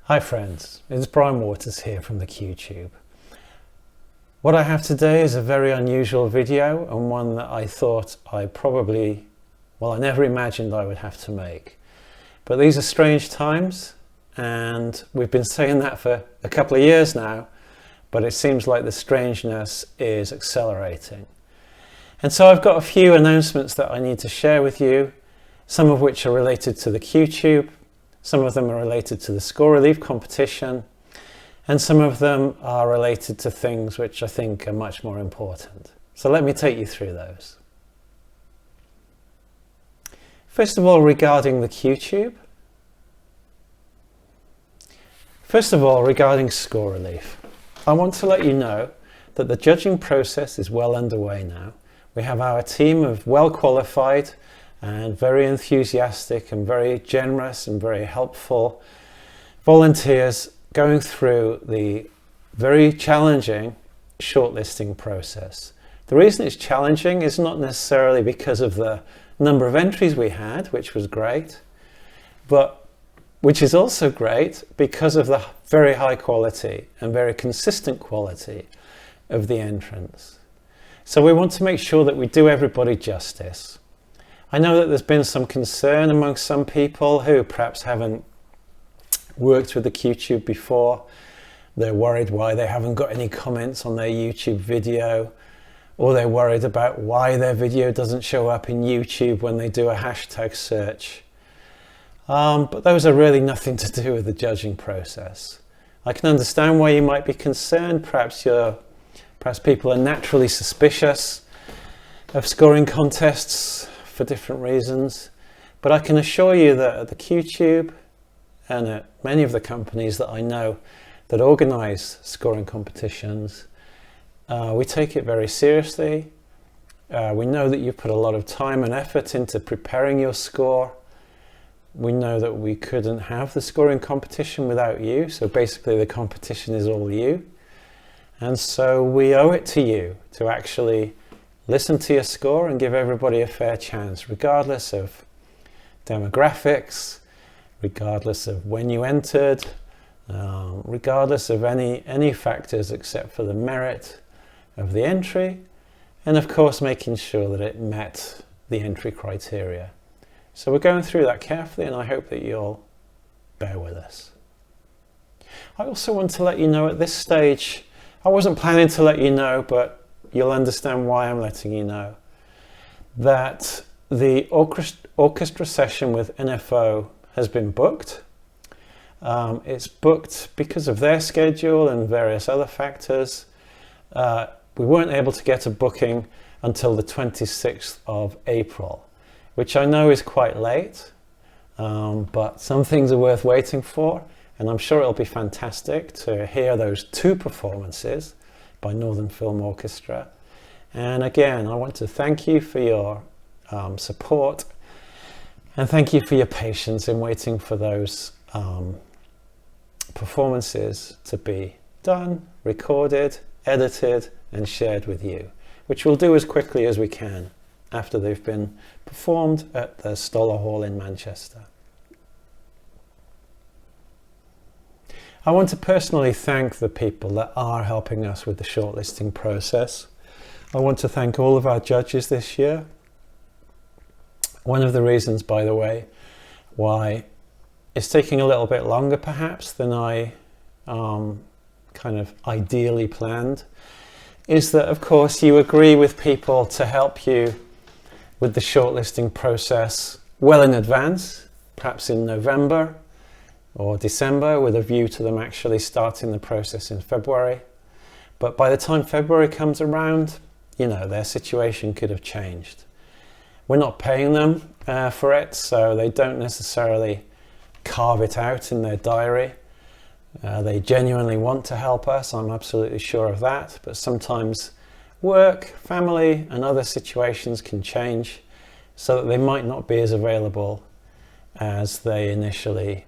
Hi friends, it's Brian Waters here from the QTube. What I have today is a very unusual video and one that I thought I never imagined I would have to make. But these are strange times and we've been saying that for a couple of years now, but it seems like the strangeness is accelerating. And so I've got a few announcements that I need to share with you, some of which are related to the QTube. Some of them are related to the score relief competition, and some of them are related to things which I think are much more important. So let me take you through those. First of all, regarding the QTube. First of all, regarding score relief. I want to let you know that the judging process is well underway now. We have our team of well-qualified and very enthusiastic and very generous and very helpful volunteers going through the very challenging shortlisting process. The reason it's challenging is not necessarily because of the number of entries we had, which was great, but which is also great because of the very high quality and very consistent quality of the entrants. So we want to make sure that we do everybody justice. I know that there's been some concern among some people who perhaps haven't worked with the QTube before. They're worried why they haven't got any comments on their YouTube video, or they're worried about why their video doesn't show up in YouTube when they do a hashtag search. But those are really nothing to do with the judging process. I can understand why you might be concerned. Perhaps people are naturally suspicious of scoring contests for different reasons, but I can assure you that at the QTube and at many of the companies that I know that organize scoring competitions, we take it very seriously. We know that you've put a lot of time and effort into preparing your score. We know that we couldn't have the scoring competition without you, so basically the competition is all you. And so we owe it to you to actually listen to your score and give everybody a fair chance, regardless of demographics, regardless of when you entered, regardless of any factors except for the merit of the entry, and of course making sure that it met the entry criteria. So we're going through that carefully, and I hope that you'll bear with us. I also want to let you know at this stage, I wasn't planning to let you know, but you'll understand why I'm letting you know, that the orchestra session with NFO has been booked. It's booked because of their schedule and various other factors. We weren't able to get a booking until the 26th of April, which I know is quite late, but some things are worth waiting for, and I'm sure it'll be fantastic to hear those two performances by Northern Film Orchestra. And again, I want to thank you for your support, and thank you for your patience in waiting for those performances to be done, recorded, edited and shared with you, which we'll do as quickly as we can after they've been performed at the Stoller Hall in Manchester. I want to personally thank the people that are helping us with the shortlisting process. I want to thank all of our judges this year. One of the reasons, by the way, why it's taking a little bit longer perhaps than I kind of ideally planned, is that of course you agree with people to help you with the shortlisting process well in advance, perhaps in November or December, with a view to them actually starting the process in February. But by the time February comes around, you know, their situation could have changed. We're not paying them for it, so they don't necessarily carve it out in their diary. They genuinely want to help us, I'm absolutely sure of that, but sometimes work, family and other situations can change so that they might not be as available as they initially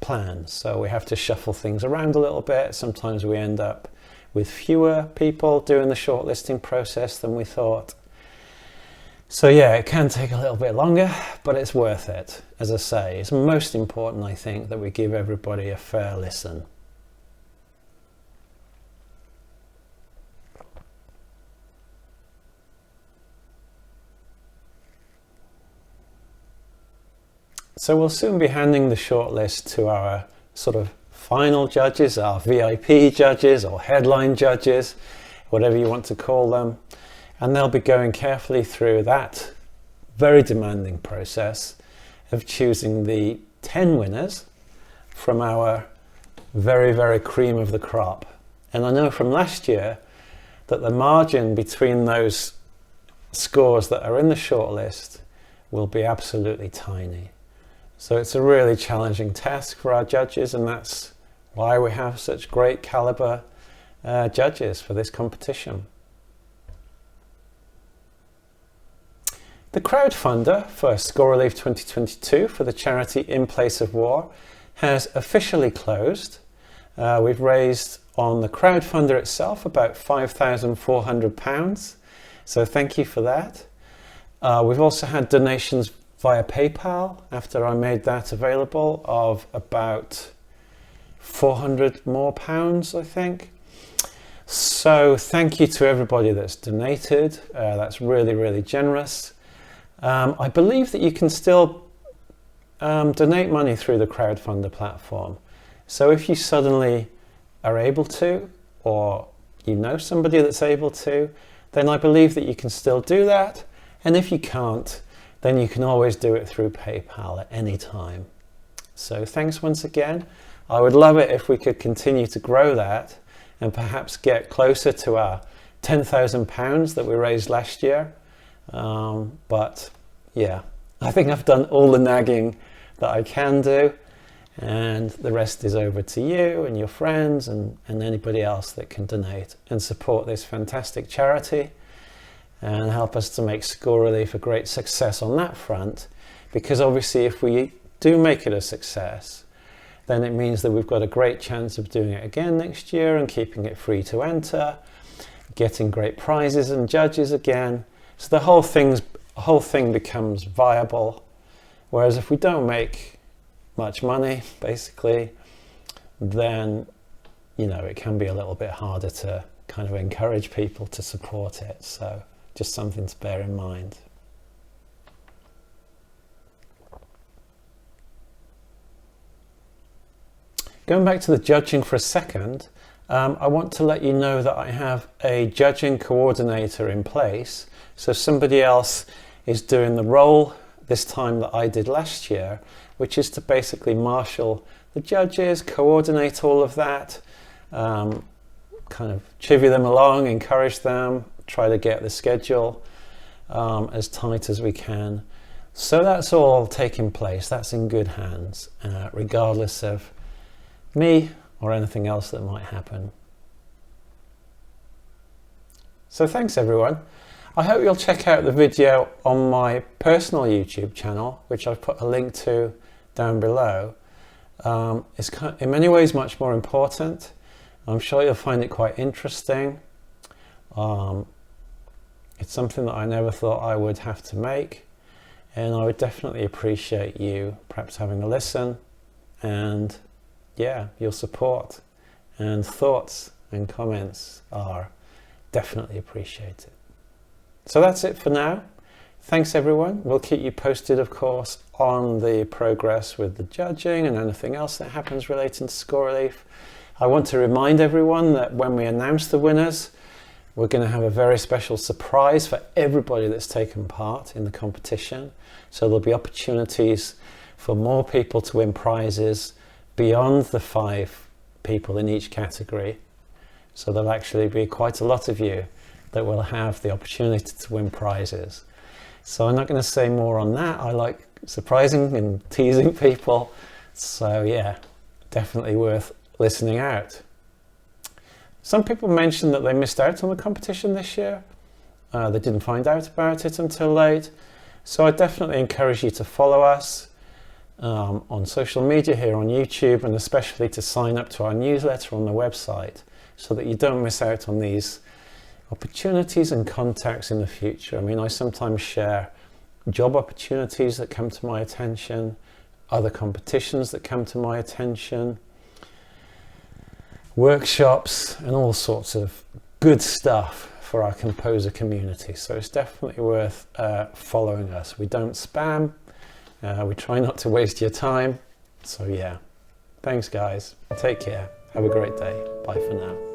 planned. So we have to shuffle things around a little bit. Sometimes we end up with fewer people doing the shortlisting process than we thought. So yeah, it can take a little bit longer, but it's worth it. As I say, it's most important, I think, that we give everybody a fair listen. So we'll soon be handing the shortlist to our sort of final judges, our VIP judges or headline judges, whatever you want to call them. And they'll be going carefully through that very demanding process of choosing the 10 winners from our very, very cream of the crop. And I know from last year that the margin between those scores that are in the shortlist will be absolutely tiny. So it's a really challenging task for our judges, and that's why we have such great caliber judges for this competition. The crowdfunder for Score Relief 2022 for the charity In Place of War has officially closed. We've raised on the crowdfunder itself about £5,400, so thank you for that. We've also had donations via PayPal after I made that available of about £400 more, I think. So thank you to everybody that's donated. That's really, really generous. I believe that you can still donate money through the crowdfunder platform. So if you suddenly are able to, or you know somebody that's able to, then I believe that you can still do that. And if you can't, then you can always do it through PayPal at any time. So thanks once again. I would love it if we could continue to grow that and perhaps get closer to our £10,000 that we raised last year. But yeah, I think I've done all the nagging that I can do, and the rest is over to you and your friends and anybody else that can donate and support this fantastic charity and help us to make Score Relief a great success on that front, because obviously if we do make it a success, then it means that we've got a great chance of doing it again next year and keeping it free to enter, getting great prizes and judges again. So the whole thing becomes viable. Whereas if we don't make much money, basically, then, you know, it can be a little bit harder to kind of encourage people to support it. So just something to bear in mind. Going back to the judging for a second, I want to let you know that I have a judging coordinator in place. So somebody else is doing the role this time that I did last year, which is to basically marshal the judges, coordinate all of that, kind of chivvy them along, encourage them, try to get the schedule as tight as we can. So that's all taking place. That's in good hands, regardless of me or anything else that might happen. So thanks everyone. I hope you'll check out the video on my personal YouTube channel, which I've put a link to down below. It's in many ways much more important. I'm sure you'll find it quite interesting. It's something that I never thought I would have to make, and I would definitely appreciate you perhaps having a listen, and yeah, your support and thoughts and comments are definitely appreciated. So that's it for now. Thanks everyone. We'll keep you posted, of course, on the progress with the judging and anything else that happens relating to Score Relief. I want to remind everyone that when we announce the winners, we're going to have a very special surprise for everybody that's taken part in the competition. So there'll be opportunities for more people to win prizes beyond the 5 people in each category. So there'll actually be quite a lot of you that will have the opportunity to win prizes. So I'm not going to say more on that. I like surprising and teasing people. So yeah, definitely worth listening out. Some people mentioned that they missed out on the competition this year. They didn't find out about it until late. So I definitely encourage you to follow us on social media here on YouTube, and especially to sign up to our newsletter on the website so that you don't miss out on these opportunities and contacts in the future. I mean, I sometimes share job opportunities that come to my attention, other competitions that come to my attention, workshops, and all sorts of good stuff for our composer community. So it's definitely worth following us. We don't spam, we try not to waste your time. So yeah, thanks guys, take care, have a great day, bye for now.